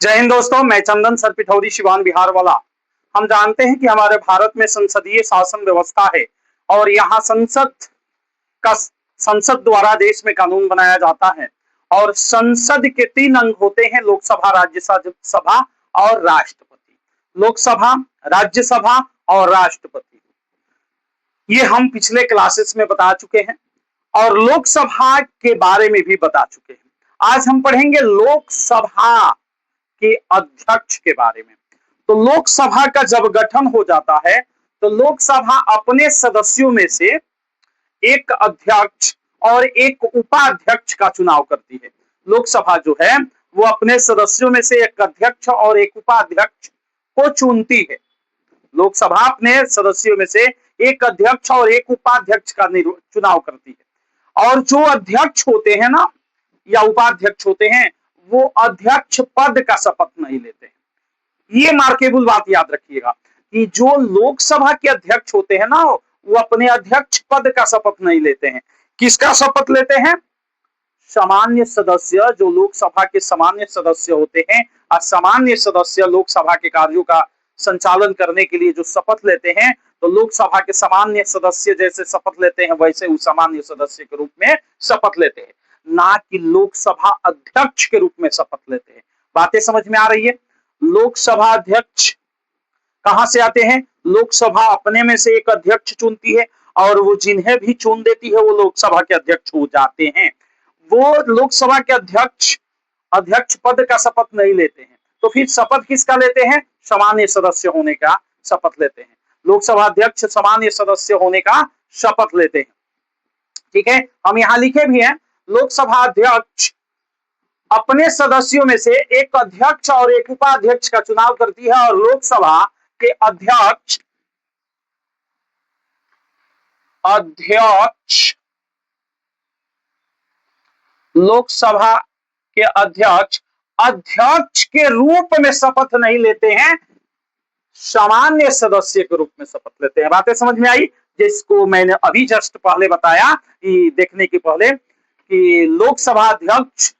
जय हिंद दोस्तों, मैं चंदन सर पिठौरी सिवान बिहार वाला। हम जानते हैं कि हमारे भारत में संसदीय शासन व्यवस्था है और यहाँ का संसद द्वारा देश में कानून बनाया जाता है। और संसद के 3 अंग होते हैं, लोकसभा, राज्यसभा और राष्ट्रपति। लोकसभा, राज्यसभा और राष्ट्रपति, ये हम पिछले क्लासेस में बता चुके हैं और लोकसभा के बारे में भी बता चुके हैं। आज हम पढ़ेंगे लोकसभा के अध्यक्ष के बारे में। तो लोकसभा का जब गठन हो जाता है तो लोकसभा अपने सदस्यों में से एक अध्यक्ष और एक उपाध्यक्ष का चुनाव करती है। लोकसभा जो है वो अपने सदस्यों में से एक अध्यक्ष और एक उपाध्यक्ष को चुनती है। लोकसभा अपने सदस्यों में से एक अध्यक्ष और एक उपाध्यक्ष का चुनाव करती है। और जो अध्यक्ष होते हैं ना या उपाध्यक्ष होते हैं, वो अध्यक्ष पद का शपथ नहीं लेते हैं। ये मार्केबल बात याद रखिएगा कि जो लोकसभा के अध्यक्ष होते हैं ना, वो अपने अध्यक्ष पद का शपथ नहीं लेते हैं। किसका शपथ लेते हैं? सामान्य सदस्य, जो लोकसभा के सामान्य सदस्य होते हैं। और सामान्य सदस्य लोकसभा के कार्यों का संचालन करने के लिए जो शपथ लेते हैं, तो लोकसभा के सामान्य सदस्य जैसे शपथ लेते हैं वैसे वो सामान्य सदस्य के रूप में शपथ लेते हैं, ना कि लोकसभा अध्यक्ष के रूप में शपथ लेते हैं। बातें समझ में आ रही है? लोकसभा अध्यक्ष कहां से आते हैं? लोकसभा अपने में से एक अध्यक्ष चुनती है और वो जिन्हें भी चुन देती है वो लोकसभा के अध्यक्ष हो जाते हैं। वो लोकसभा के अध्यक्ष पद का शपथ नहीं लेते हैं। तो फिर शपथ किसका लेते हैं? सामान्य सदस्य होने का शपथ लेते हैं। लोकसभा अध्यक्ष सामान्य सदस्य होने का शपथ लेते हैं। ठीक है, हम यहां लिखे भी हैं, लोकसभा अध्यक्ष अपने सदस्यों में से एक अध्यक्ष और एक उपाध्यक्ष का चुनाव करती है और लोकसभा के अध्यक्ष लोकसभा के अध्यक्ष के रूप में शपथ नहीं लेते हैं, सामान्य सदस्य के रूप में शपथ लेते हैं। बातें समझ में आई? जिसको मैंने अभी जस्ट पहले बताया कि देखने के पहले कि लोकसभा अध्यक्ष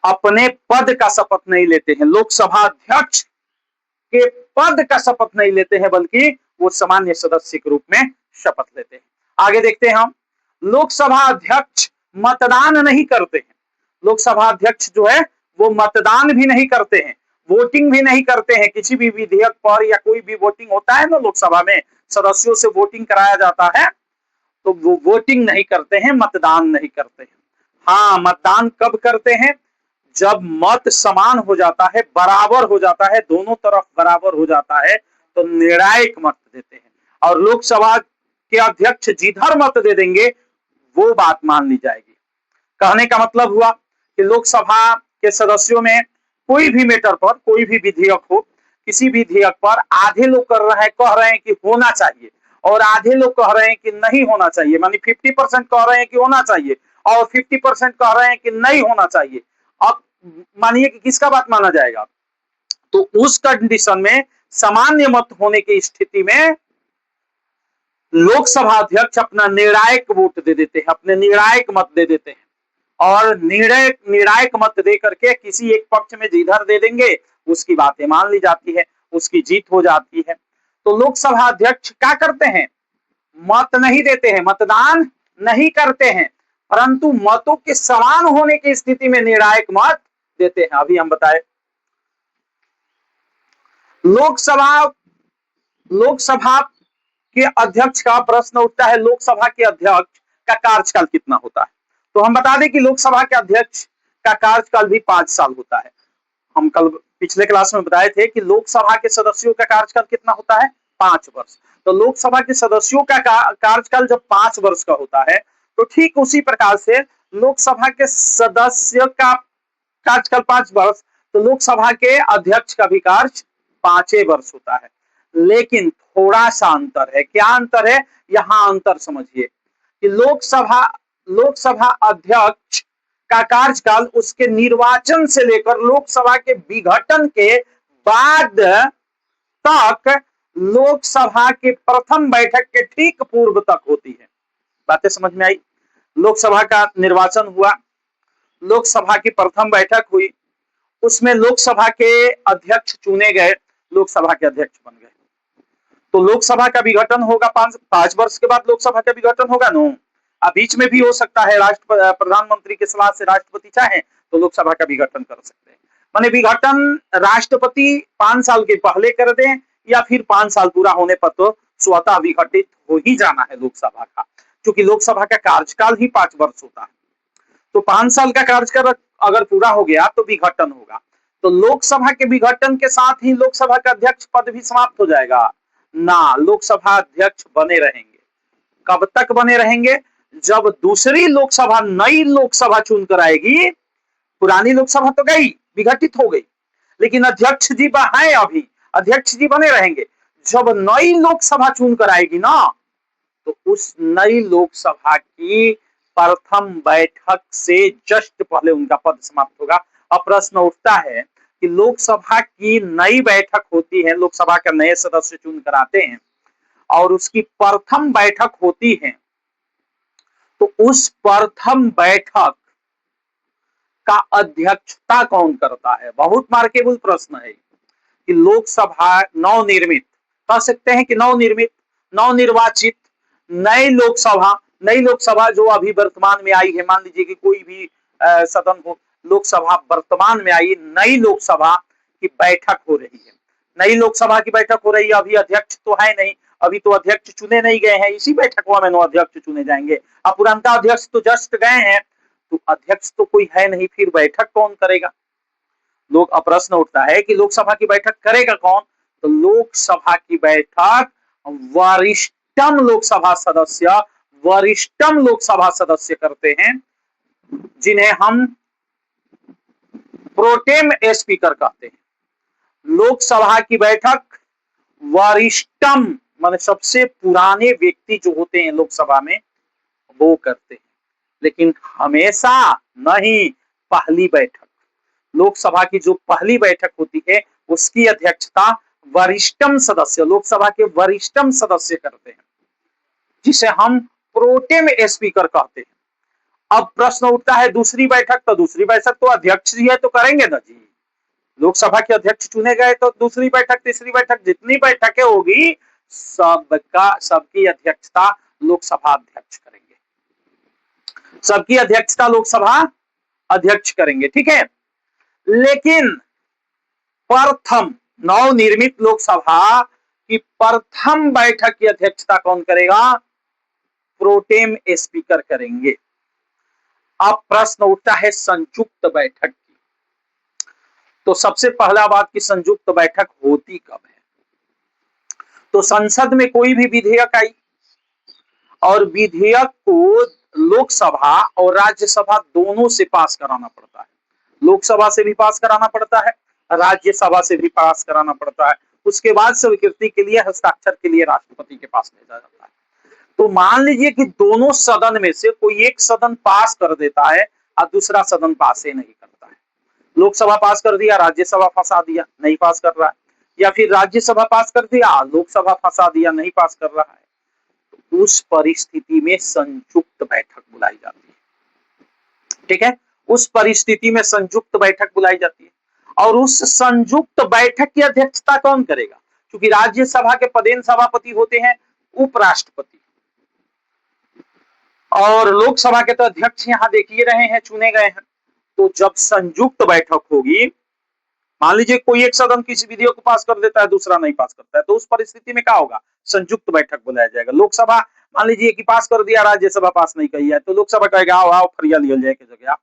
अपने पद का शपथ नहीं लेते हैं, लोकसभा अध्यक्ष के पद का शपथ नहीं लेते हैं, बल्कि वो सामान्य सदस्य के रूप में शपथ लेते हैं। आगे देखते हैं हम। लोकसभा अध्यक्ष मतदान नहीं करते हैं। लोकसभा अध्यक्ष जो है वो मतदान भी नहीं करते हैं, वोटिंग भी नहीं करते हैं। किसी भी विधेयक पर या कोई भी वोटिंग होता है ना, लोकसभा में सदस्यों से वोटिंग कराया जाता है, तो वो वोटिंग नहीं करते हैं, मतदान नहीं करते हैं। हाँ, मतदान कब करते हैं? जब मत समान हो जाता है, बराबर हो जाता है, दोनों तरफ बराबर हो जाता है, तो निर्णायक मत देते हैं। और लोकसभा के अध्यक्ष जिधर मत दे देंगे वो बात मान ली जाएगी। कहने का मतलब हुआ कि लोकसभा के सदस्यों में कोई भी मैटर पर, कोई भी विधेयक हो, किसी भी विधेयक पर आधे लोग कह रहे हैं कि होना चाहिए और आधे लोग कह रहे हैं कि नहीं होना चाहिए, मानी 50% कह रहे हैं कि होना चाहिए और 50% कह रहे हैं कि नहीं होना चाहिए। अब मानिए कि किसका बात माना जाएगा? तो उस कंडीशन में, सामान्य मत होने की स्थिति में, लोकसभा अध्यक्ष अपना निर्णायक वोट दे देते हैं, अपने निर्णायक मत दे देते हैं। और निर्णायक मत दे करके किसी एक पक्ष में जिधर दे देंगे उसकी बातें मान ली जाती है, उसकी जीत हो जाती है। तो लोकसभा अध्यक्ष क्या करते हैं? मत नहीं देते हैं, मतदान नहीं करते हैं, परंतु मतों के समान होने की स्थिति में निर्णायक मत देते हैं। अभी हम बताए लोकसभा के अध्यक्ष का प्रश्न उठता है, लोकसभा के अध्यक्ष का कार्यकाल कितना होता है? तो हम बता दें कि लोकसभा के अध्यक्ष का कार्यकाल भी 5 साल होता है। हम कल पिछले क्लास में बताए थे कि लोकसभा के सदस्यों का कार्यकाल कितना होता है? 5 वर्ष। तो लोकसभा के सदस्यों का कार्यकाल जब 5 वर्ष का होता है, तो ठीक उसी प्रकार से लोकसभा के सदस्य का कार्यकाल 5 वर्ष, तो लोकसभा के अध्यक्ष का भी कार्य 5 वर्ष होता है। लेकिन थोड़ा सा अंतर है। क्या अंतर है? यहां अंतर समझिए कि लोकसभा अध्यक्ष का कार्यकाल उसके निर्वाचन से लेकर लोकसभा के विघटन के बाद तक लोकसभा के प्रथम बैठक के ठीक पूर्व तक होती है। बातें समझ में आई? लोकसभा का निर्वाचन हुआ, लोकसभा की प्रथम बैठक हुई उसमें लोकसभा के अध्यक्ष चुने गए, लोकसभा के अध्यक्ष बन गए। तो लोकसभा का विघटन होगा, पांच वर्ष के बाद लोकसभा का विघटन होगा नो। अब बीच में भी हो सकता है, प्रधानमंत्री के सलाह से राष्ट्रपति चाहे तो लोकसभा का विघटन कर सकते हैं। माने विघटन राष्ट्रपति 5 साल के पहले कर दें या फिर 5 साल पूरा होने पर तो स्वतः विघटित हो ही जाना है लोकसभा का, क्योंकि लोकसभा का कार्यकाल ही 5 वर्ष होता है। तो 5 साल का कार्यकाल अगर पूरा हो गया तो विघटन होगा। तो लोकसभा के विघटन के साथ ही लोकसभा का अध्यक्ष पद भी समाप्त हो जाएगा ना, लोकसभा अध्यक्ष बने रहेंगे। कब तक बने रहेंगे? जब दूसरी लोकसभा, नई लोकसभा चुनकर आएगी। पुरानी लोकसभा तो गई, विघटित हो गई, लेकिन अध्यक्ष जी है अभी, अध्यक्ष जी बने रहेंगे। जब नई लोकसभा चुनकर आएगी ना, तो उस नई लोकसभा की प्रथम बैठक से जस्ट पहले उनका पद समाप्त होगा। अब प्रश्न उठता है कि लोकसभा की नई बैठक होती है, लोकसभा के नए सदस्य चुनकर आते हैं और उसकी प्रथम बैठक होती है, तो उस प्रथम बैठक का अध्यक्षता कौन करता है? बहुत मार्केबल प्रश्न है कि लोकसभा नवनिर्मित, कह सकते हैं कि नवनिर्मित, नवनिर्वाचित नई लोकसभा जो अभी वर्तमान में आई है, मान लीजिए कि कोई भी सदन हो, लोकसभा वर्तमान में आई, नई लोकसभा की बैठक हो रही है, नई लोकसभा की बैठक हो रही है। अभी अध्यक्ष तो है नहीं, अभी तो अध्यक्ष चुने नहीं गए हैं, इसी बैठक में अध्यक्ष चुने जाएंगे। अब पुराना अध्यक्ष तो जस्ट गए हैं, तो अध्यक्ष तो कोई है नहीं, फिर बैठक कौन करेगा? लोग प्रश्न उठता है कि लोकसभा की बैठक करेगा कौन? तो लोकसभा की बैठक वरिष्ठतम लोकसभा सदस्य करते हैं, जिन्हें हम प्रोटेम स्पीकर कहते हैं। लोकसभा की बैठक वरिष्ठतम माने सबसे पुराने व्यक्ति जो होते हैं लोकसभा में, वो करते हैं, लेकिन हमेशा नहीं। पहली बैठक, लोकसभा की जो पहली बैठक होती है, उसकी अध्यक्षता वरिष्ठतम सदस्य, लोकसभा के वरिष्ठतम सदस्य करते हैं, जिसे हम प्रोटेम स्पीकर कहते हैं। अब प्रश्न उठता है दूसरी बैठक, तो दूसरी बैठक तो अध्यक्ष जी है तो करेंगे ना जी। लोकसभा के अध्यक्ष चुने गए तो दूसरी बैठक, तीसरी बैठक, जितनी बैठकें होगी सबकी अध्यक्षता लोकसभा अध्यक्ष करेंगे, सबकी अध्यक्षता लोकसभा अध्यक्ष करेंगे, ठीक है। लेकिन प्रथम नवनिर्मित लोकसभा की प्रथम बैठक की अध्यक्षता कौन करेगा? प्रोटेम स्पीकर करेंगे। अब प्रश्न उठता है संयुक्त बैठक की। तो सबसे पहला बात कि संयुक्त बैठक होती कब है? तो संसद में कोई भी विधेयक आई और विधेयक को लोकसभा और राज्यसभा दोनों से पास कराना पड़ता है। लोकसभा से भी पास कराना पड़ता है, राज्यसभा से भी पास कराना पड़ता है। उसके बाद स्वीकृति के लिए, हस्ताक्षर के लिए राष्ट्रपति के पास भेजा जाता है। तो मान लीजिए कि दोनों सदन में से कोई एक सदन पास कर देता है और दूसरा सदन पास ही नहीं करता है। लोकसभा पास कर दिया, राज्यसभा फंसा दिया, नहीं पास कर रहा है, या फिर राज्यसभा पास कर दिया, लोकसभा फंसा दिया, नहीं पास कर रहा है। तो उस परिस्थिति में संयुक्त बैठक बुलाई जाती है, ठीक है। उस परिस्थिति में संयुक्त बैठक बुलाई जाती है और उस संयुक्त बैठक की अध्यक्षता कौन करेगा? क्योंकि राज्यसभा के पदेन सभापति होते हैं उपराष्ट्रपति, और लोकसभा के तो अध्यक्ष यहां देखिए रहे हैं, चुने गए हैं। तो जब संयुक्त बैठक होगी, मान लीजिए कोई एक सदन किसी विधेयक को पास कर देता है, दूसरा नहीं पास करता है, तो उस परिस्थिति में क्या होगा? संयुक्त बैठक बुलाया जाएगा। लोकसभा मान लीजिए कि पास कर दिया, राज्यसभा पास नहीं कही है, तो लोकसभा कहेगा आओ आओ फरिया लिया जाए की जगह।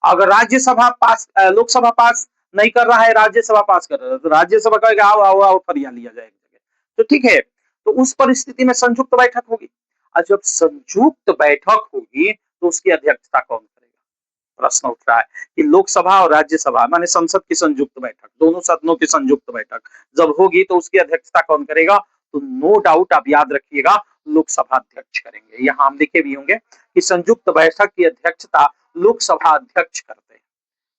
अगर राज्यसभा पास, लोकसभा पास नहीं कर रहा है, राज्यसभा पास कर रहा है, तो राज्यसभा कहेगा आओ आओ आओ फरिया लिया जाएगा। तो ठीक है, तो उस परिस्थिति में संयुक्त बैठक होगी। और जब संयुक्त बैठक होगी तो उसकी अध्यक्षता कौन करेगा? प्रश्न उठ रहा है कि लोकसभा और राज्यसभा माने संसद की संयुक्त बैठक, दोनों सदनों की संयुक्त बैठक जब होगी तो उसकी अध्यक्षता कौन करेगा? तो नो डाउट आप याद रखिएगा, लोकसभा अध्यक्ष करेंगे। यहां हम लिखे भी होंगे कि संयुक्त बैठक की अध्यक्षता लोकसभा अध्यक्ष करते हैं,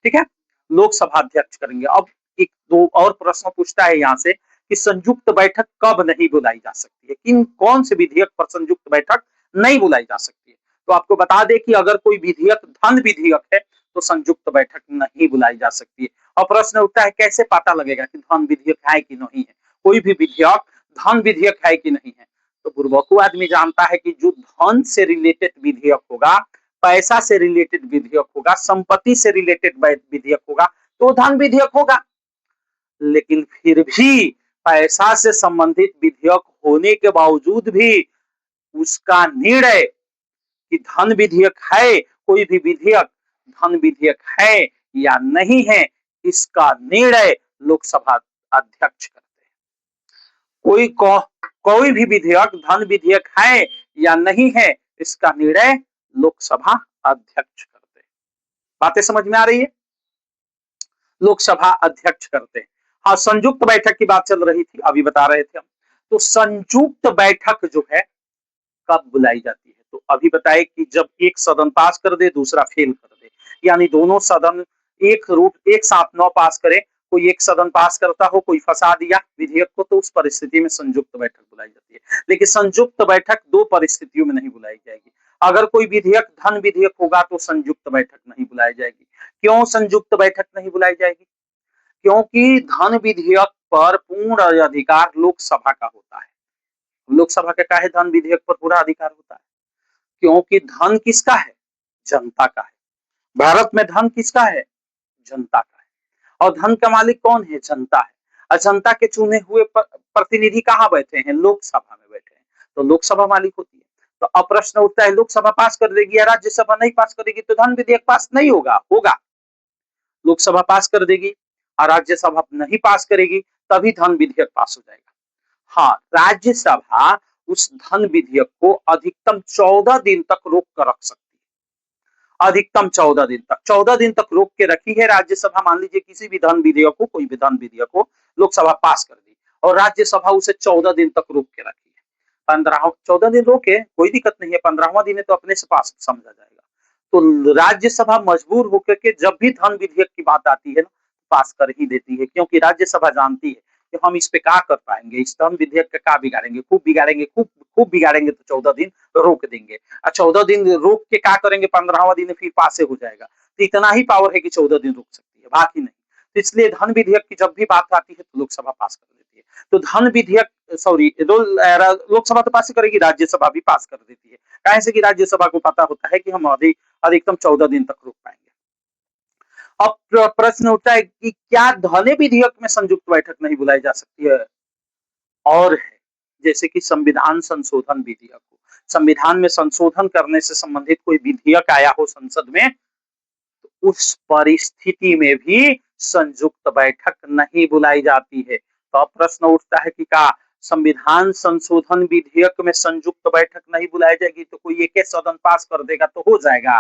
ठीक है, लोकसभा अध्यक्ष करेंगे। अब एक दो और प्रश्न पूछता है यहां से कि संयुक्त बैठक कब नहीं बुलाई जा सकती है, किन कौन से विधेयक पर संयुक्त बैठक नहीं बुलाई जा सकती है। तो आपको बता दें कि अगर कोई विधेयक धन विधेयक है तो संयुक्त बैठक नहीं बुलाई जा सकती है। और प्रश्न उठता है कैसे पता लगेगा कि धन विधेयक है कि नहीं है? कोई भी विधेयक धन विधेयक है कि नहीं है? तो बुर्बकू आदमी जानता है कि जो धन से रिलेटेड विधेयक होगा, पैसा से रिलेटेड विधेयक होगा, संपत्ति से रिलेटेड विधेयक होगा, तो धन विधेयक होगा। लेकिन फिर भी पैसा से संबंधित विधेयक होने के बावजूद भी उसका निर्णय कि धन विधेयक है, कोई भी विधेयक धन विधेयक है या नहीं है, इसका निर्णय लोकसभा अध्यक्ष करते हैं। कोई भी विधेयक धन विधेयक है या नहीं है, इसका निर्णय लोकसभा अध्यक्ष करते हैं। बातें समझ में आ रही है? लोकसभा अध्यक्ष करते हैं। हाँ, संयुक्त बैठक की बात चल रही थी, अभी बता रहे थे हम। तो संयुक्त बैठक जो है कब बुलाई जाती है? तो अभी बताए कि जब एक सदन पास कर दे, दूसरा फेल कर दे, यानी दोनों सदन एक साथ न पास करे, कोई एक सदन पास करता हो, कोई फंसा दिया विधेयक को, तो उस परिस्थिति में संयुक्त बैठक बुलाई जाती है। लेकिन संयुक्त बैठक दो परिस्थितियों में नहीं बुलाई जाएगी। अगर कोई विधेयक धन विधेयक होगा तो संयुक्त बैठक नहीं बुलाई जाएगी। क्यों संयुक्त बैठक नहीं बुलाई जाएगी? क्योंकि धन विधेयक पर पूर्ण अधिकार लोकसभा का होता है। लोकसभा का है धन विधेयक पर पूरा अधिकार होता है, क्योंकि धन किसका है? जनता का है। भारत में धन किसका है? जनता का है। और धन का मालिक कौन है? जनता है। और जनता के चुने हुए प्रतिनिधि कहाँ बैठे हैं? लोकसभा में बैठे हैं। तो लोकसभा मालिक होती है। तो अब प्रश्न उठता है, लोकसभा पास कर देगी या राज्यसभा नहीं पास करेगी तो धन विधेयक पास नहीं होगा? होगा। लोकसभा पास कर देगी और राज्यसभा नहीं पास करेगी, तभी धन विधेयक पास हो जाएगा। हाँ, राज्यसभा उस धन विधेयक को अधिकतम 14 दिन तक रोक कर रख सकती है। अधिकतम 14 दिन तक, 14 दिन तक रोक के रखी है राज्यसभा। मान लीजिए किसी भी धन विधेयक को, कोई भी धन विधेयक को लोकसभा पास कर दी और राज्यसभा उसे 14 दिन तक रोक के रखी है। 14 दिन रोके, कोई दिक्कत नहीं है, 15वां दिन है तो अपने से पास समझा जाएगा। तो राज्यसभा मजबूर होकर के जब भी धन विधेयक की बात आती है ना, पास कर ही देती है, क्योंकि राज्यसभा जानती है कि हम इस पे क्या कर पाएंगे, इस धन विधेयक का क्या बिगाड़ेंगे, खूब बिगाड़ेंगे, खूब बिगाड़ेंगे तो 14 दिन रोक देंगे। और 14 दिन रोक के क्या करेंगे, 15वां दिन फिर पास हो जाएगा। तो इतना ही पावर है कि 14 दिन रोक सकती है, बाकी नहीं। तो इसलिए धन विधेयक की जब भी बात आती है तो लोकसभा पास कर देती है। तो धन विधेयक लोकसभा तो पास करेगी, राज्यसभा भी पास कर देती है। कैसे कि राज्यसभा को पता होता है कि हम अधिकतम 14 दिन तक रोक पाएंगे। अब प्रश्न उठता है कि क्या धन विधेयक में संयुक्त बैठक नहीं बुलाई जा सकती है? और है, जैसे कि संविधान संशोधन विधेयक हो, संविधान में संशोधन करने से संबंधित कोई विधेयक आया हो संसद में, तो उस परिस्थिति में भी संयुक्त बैठक नहीं बुलाई जाती है। तो अब प्रश्न उठता है कि क्या संविधान संशोधन विधेयक में संयुक्त बैठक नहीं बुलाई जाएगी तो कोई एक सदन पास कर देगा तो हो जाएगा?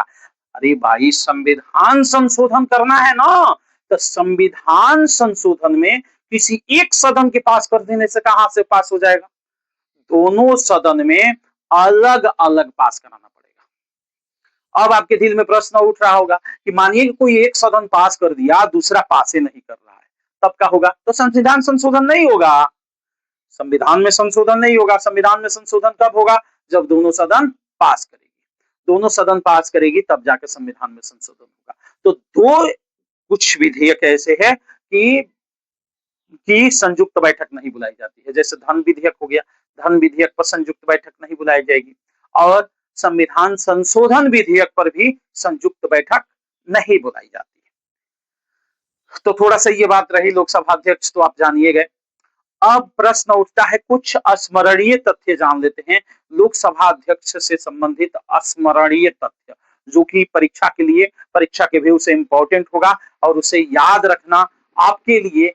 अरे भाई, संविधान संशोधन करना है ना, तो संविधान संशोधन में किसी एक सदन के पास कर देने से कहां से पास हो जाएगा? दोनों सदन में अलग अलग पास कराना पड़ेगा। अब आपके दिल में प्रश्न उठ रहा होगा कि मानिए कि कोई एक सदन पास कर दिया, दूसरा पास ही नहीं कर रहा है, तब क्या होगा? तो संविधान संशोधन नहीं होगा। संविधान में संशोधन नहीं होगा। संविधान में संशोधन कब होगा? जब दोनों सदन पास करेगी। दोनों सदन पास करेगी तब जाकर संविधान में संशोधन होगा। तो दो कुछ विधेयक ऐसे है कि संयुक्त बैठक नहीं बुलाई जाती है। जैसे धन विधेयक हो गया, धन विधेयक पर संयुक्त बैठक नहीं बुलाई जाएगी, और संविधान संशोधन विधेयक पर भी संयुक्त बैठक नहीं बुलाई जाती है। तो थोड़ा सा ये बात रही लोकसभा अध्यक्ष, तो आप जानिए गए। अब प्रश्न उठता है, कुछ स्मरणीय तथ्य जान लेते हैं, लोकसभा अध्यक्ष से संबंधित स्मरणीय तथ्य, जो कि परीक्षा के व्यू से इंपॉर्टेंट होगा और उसे याद रखना आपके लिए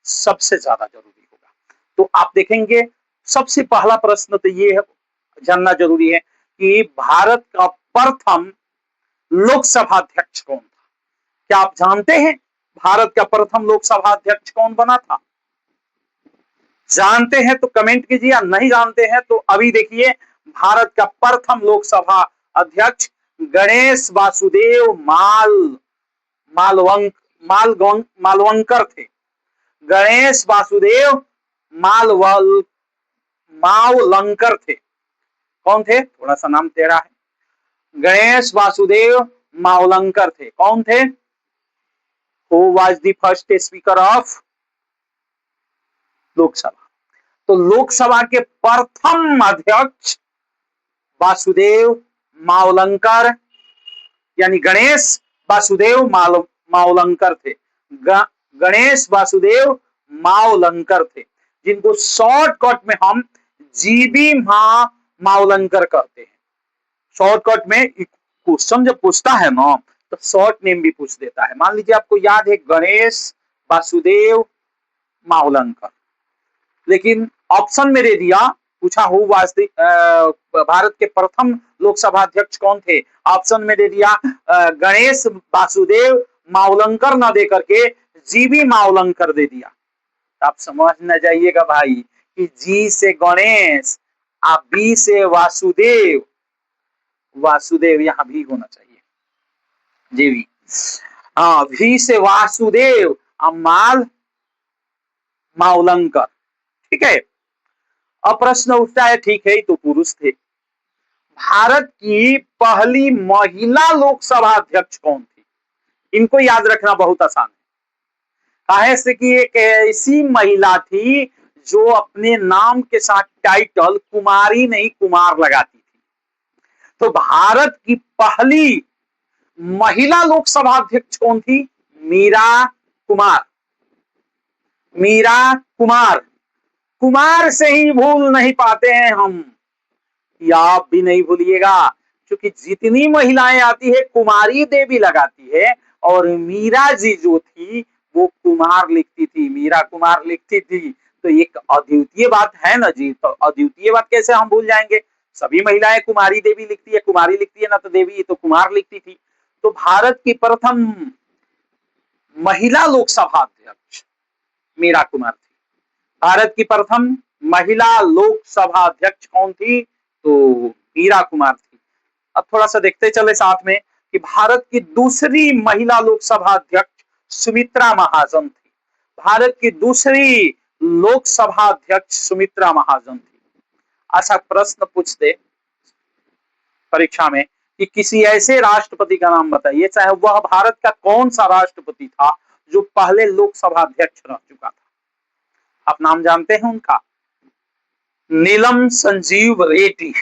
सबसे ज्यादा जरूरी होगा। तो आप देखेंगे, सबसे पहला प्रश्न तो ये जानना जरूरी है कि भारत का प्रथम लोकसभा अध्यक्ष कौन था? क्या आप जानते हैं भारत का प्रथम लोकसभा अध्यक्ष कौन बना था? जानते हैं तो कमेंट कीजिए, या नहीं जानते हैं तो अभी देखिए। भारत का प्रथम लोकसभा अध्यक्ष गणेश वासुदेव मालवंकर थे। गणेश वासुदेव मावलंकर थे। कौन थे? थोड़ा सा नाम टेढ़ा है। गणेश वासुदेव मावलंकर थे। कौन थे? Who was the first speaker of Lok Sabha? तो लोकसभा के प्रथम अध्यक्ष वासुदेव मावलंकर यानी गणेश वासुदेव मावलंकर थे। गणेश वासुदेव मावलंकर थे, जिनको शॉर्टकट में हम जीबी मावलंकर कहते हैं। शॉर्टकट में क्वेश्चन जब पूछता है ना तो शॉर्ट नेम भी पूछ देता है। मान लीजिए आपको याद है गणेश वासुदेव मावलंकर, लेकिन ऑप्शन में दे दिया, पूछा हु वाज द भारत के प्रथम लोकसभा अध्यक्ष कौन थे? ऑप्शन में दे दिया गणेश वासुदेव मावलंकर न दे करके जीबी मावलंकर दे दिया। आप समझ न जाइएगा भाई कि जी से गणेश और बी से वासुदेव, वासुदेव यहाँ भी होना चाहिए, जी भी। हाँ, वी से वासुदेव और मावलंकर, ठीक है। अब प्रश्न उठता है, ठीक है तो पुरुष थे, भारत की पहली महिला लोकसभा अध्यक्ष कौन थी? इनको याद रखना बहुत आसान है, काहे से कि एक ऐसी महिला थी जो अपने नाम के साथ टाइटल कुमारी नहीं कुमार लगाती थी। तो भारत की पहली महिला लोकसभा अध्यक्ष कौन थी? मीरा कुमार। मीरा कुमार, कुमार से ही भूल नहीं पाते हैं हम, या आप भी नहीं भूलिएगा, क्योंकि जितनी महिलाएं आती है कुमारी देवी लगाती है, और मीरा जी जो थी वो कुमार लिखती थी, मीरा कुमार लिखती थी। तो एक अद्वितीय बात है ना जी, तो अद्वितीय बात कैसे हम भूल जाएंगे? सभी महिलाएं कुमारी देवी लिखती है, कुमारी लिखती है ना, तो देवी तो कुमार लिखती थी। तो भारत की प्रथम महिला लोकसभा अध्यक्ष मीरा कुमार थी। भारत की प्रथम महिला लोकसभा अध्यक्ष कौन थी? तो मीरा कुमार थी। अब थोड़ा सा देखते चले साथ में कि भारत की दूसरी महिला लोकसभा अध्यक्ष सुमित्रा महाजन थी। भारत की दूसरी लोकसभा अध्यक्ष सुमित्रा महाजन थी। अच्छा, प्रश्न पूछते परीक्षा में कि किसी ऐसे राष्ट्रपति का नाम बताइए, चाहे वह भारत का कौन सा राष्ट्रपति था, जो पहले लोकसभा अध्यक्ष रह चुका था। आप नाम जानते हैं उनका? नीलम संजीव रेड्डी।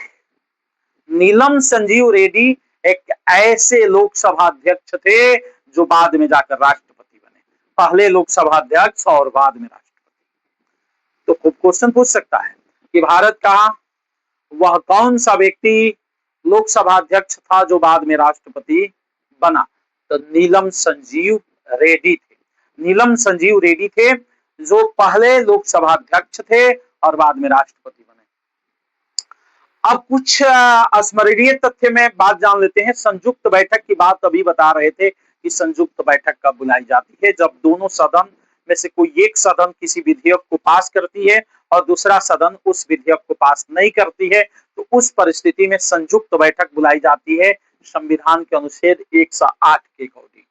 नीलम संजीव रेड्डी एक ऐसे लोकसभा अध्यक्ष थे जो बाद में जाकर राष्ट्रपति बने। पहले लोकसभा अध्यक्ष और बाद में राष्ट्रपति। तो क्वेश्चन पूछ सकता है कि भारत का वह कौन सा व्यक्ति लोकसभा अध्यक्ष था जो बाद में राष्ट्रपति बना? तो नीलम संजीव रेड्डी थे। नीलम संजीव रेड्डी थे जो पहले लोकसभा अध्यक्ष थे और बाद में राष्ट्रपति बने। अब कुछ स्मरणीय तथ्य में बात जान लेते हैं। संयुक्त बैठक की बात अभी बता रहे थे कि संयुक्त बैठक कब बुलाई जाती है? जब दोनों सदन में से कोई एक सदन किसी विधेयक को पास करती है और दूसरा सदन उस विधेयक को पास नहीं करती है, तो उस परिस्थिति में संयुक्त बैठक बुलाई जाती है संविधान के अनुच्छेद 108 के अकॉर्डिंग।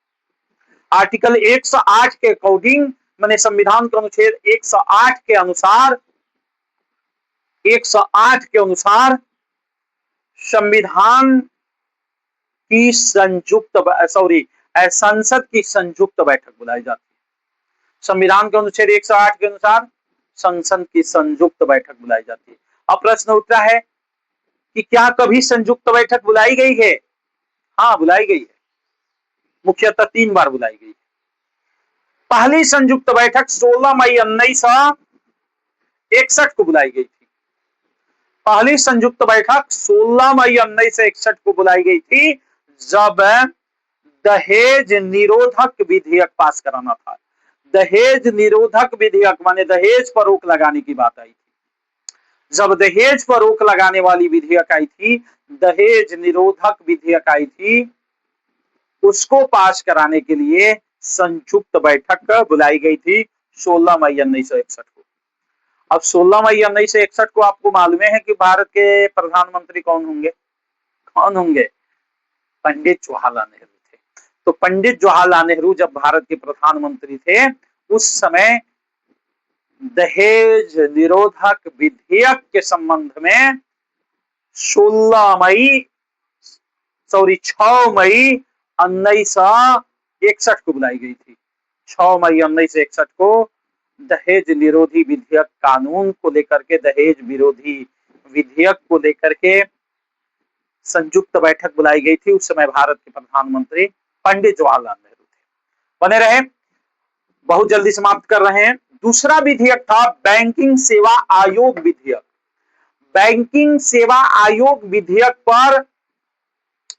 आर्टिकल 108 के अकॉर्डिंग, माने संविधान के अनुच्छेद 108 के अनुसार, 108 के अनुसार संविधान की संसद की संयुक्त बैठक बुलाई जाती है। संविधान के अनुच्छेद 108 के अनुसार संसद की संयुक्त बैठक बुलाई जाती है। अब प्रश्न उठता है कि क्या कभी संयुक्त बैठक बुलाई गई है? हाँ, बुलाई गई है। मुख्यतः 3 बार बुलाई गई है। पहली संयुक्त बैठक 16 मई 1961 को बुलाई गई थी। पहली संयुक्त बैठक 16 मई 1961 को बुलाई गई थी, जब दहेज निरोधक विधेयक पास कराना था। दहेज निरोधक विधेयक माने दहेज पर रोक लगाने की बात आई थी। जब दहेज पर रोक लगाने वाली विधेयक आई थी, दहेज निरोधक विधेयक आई थी, उसको पास कराने के लिए संयुक्त बैठक बुलाई गई थी 16 मई 1961 को। अब 16 मई 1961 को आपको मालूम है कि भारत के प्रधानमंत्री कौन होंगे? कौन होंगे? पंडित जवाहरलाल नेहरू थे। तो पंडित जवाहरलाल नेहरू जब भारत के प्रधानमंत्री थे, उस समय दहेज निरोधक विधेयक के संबंध में 6 मई 1961 को बुलाई गई थी। 6 मई 1961 को दहेज निरोधी विधेयक कानून को लेकर के, दहेज विरोधी विधेयक को लेकर के संयुक्त बैठक बुलाई गई थी। उस समय भारत के प्रधानमंत्री पंडित जवाहरलाल नेहरू थे। बने रहे, बहुत जल्दी समाप्त कर रहे हैं। दूसरा विधेयक था बैंकिंग सेवा आयोग विधेयक। बैंकिंग सेवा आयोग विधेयक पर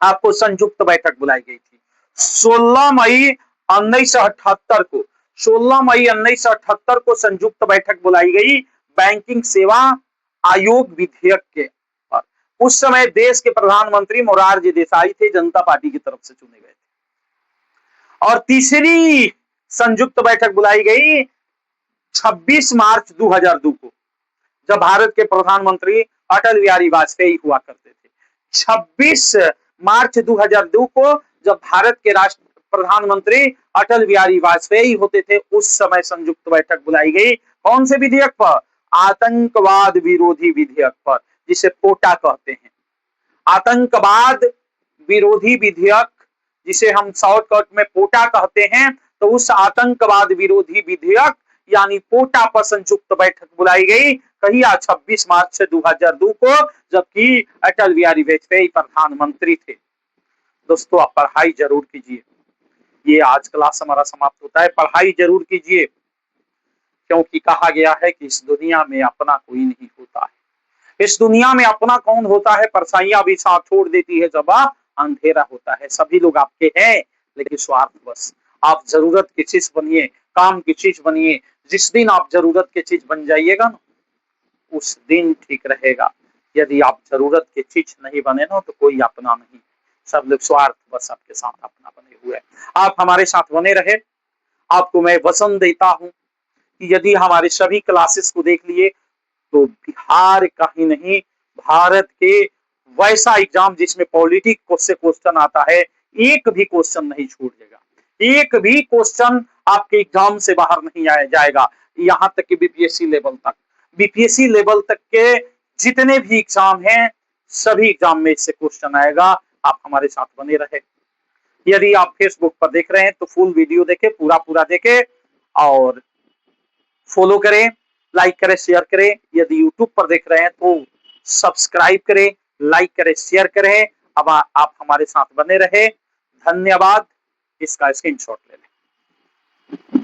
आपको संयुक्त बैठक बुलाई गई थी 16 मई 1978 को। 16 मई 1978 को संयुक्त बैठक बुलाई गई बैंकिंग सेवा आयोग विधेयक के पर। उस समय देश के प्रधानमंत्री मोरारजी देसाई थे, जनता पार्टी की तरफ से चुने गए थे। और तीसरी संयुक्त बैठक बुलाई गई 26 मार्च 2002 को, जब भारत के प्रधानमंत्री अटल बिहारी वाजपेयी हुआ करते थे। 26 मार्च 2002 को जब भारत के राष्ट्र प्रधानमंत्री अटल बिहारी वाजपेयी होते थे, उस समय संयुक्त बैठक बुलाई गई। कौन से विधेयक पर? आतंकवाद विरोधी विधेयक पर, जिसे पोटा कहते हैं। आतंकवाद विरोधी विधेयक, जिसे हम शॉर्टकट में पोटा कहते हैं, तो उस आतंकवाद विरोधी विधेयक यानी पोटा पर संयुक्त बैठक बुलाई गई कहीं 26 मार्च 2002 को, जबकि अटल बिहारी वाजपेयी प्रधानमंत्री थे। दोस्तों, आप पढ़ाई जरूर कीजिए। ये आज क्लास हमारा समाप्त होता है। पढ़ाई जरूर कीजिए, क्योंकि कहा गया है कि इस दुनिया में अपना कोई नहीं होता है। इस दुनिया में अपना कौन होता है? परछाइयां भी साथ छोड़ देती है जब अंधेरा होता है। सभी लोग आपके हैं, लेकिन स्वार्थवश। आप जरूरत की चीज बनिए, काम की चीज बनिए। जिस दिन आप जरूरत की चीज बन जाइएगा ना, उस दिन ठीक रहेगा। यदि आप जरूरत की चीज नहीं बने ना, तो कोई अपना नहीं। सब लोग स्वार्थ बस आपके साथ अपना बने हुए हैं। आप हमारे साथ बने रहे। आपको मैं वचन देता हूं कि यदि हमारे सभी क्लासेस को देख लिए तो बिहार का ही नहीं, भारत के वैसा एग्जाम जिसमें पॉलिटिक्स से क्वेश्चन आता है, एक भी क्वेश्चन नहीं छूटेगा। एक भी क्वेश्चन आपके एग्जाम से बाहर नहीं आया जाएगा। यहां तक कि बीपीएससी लेवल तक के जितने भी एग्जाम हैं, सभी एग्जाम में इससे क्वेश्चन आएगा। आप हमारे साथ बने रहे। यदि आप फेसबुक पर देख रहे हैं तो फुल वीडियो देखें, पूरा देखें और फॉलो करें, लाइक करें, शेयर करें। यदि यूट्यूब पर देख रहे हैं तो सब्सक्राइब करें, लाइक करें, शेयर करें। अब आप हमारे साथ बने रहे। धन्यवाद। इसका स्क्रीनशॉट ले लें।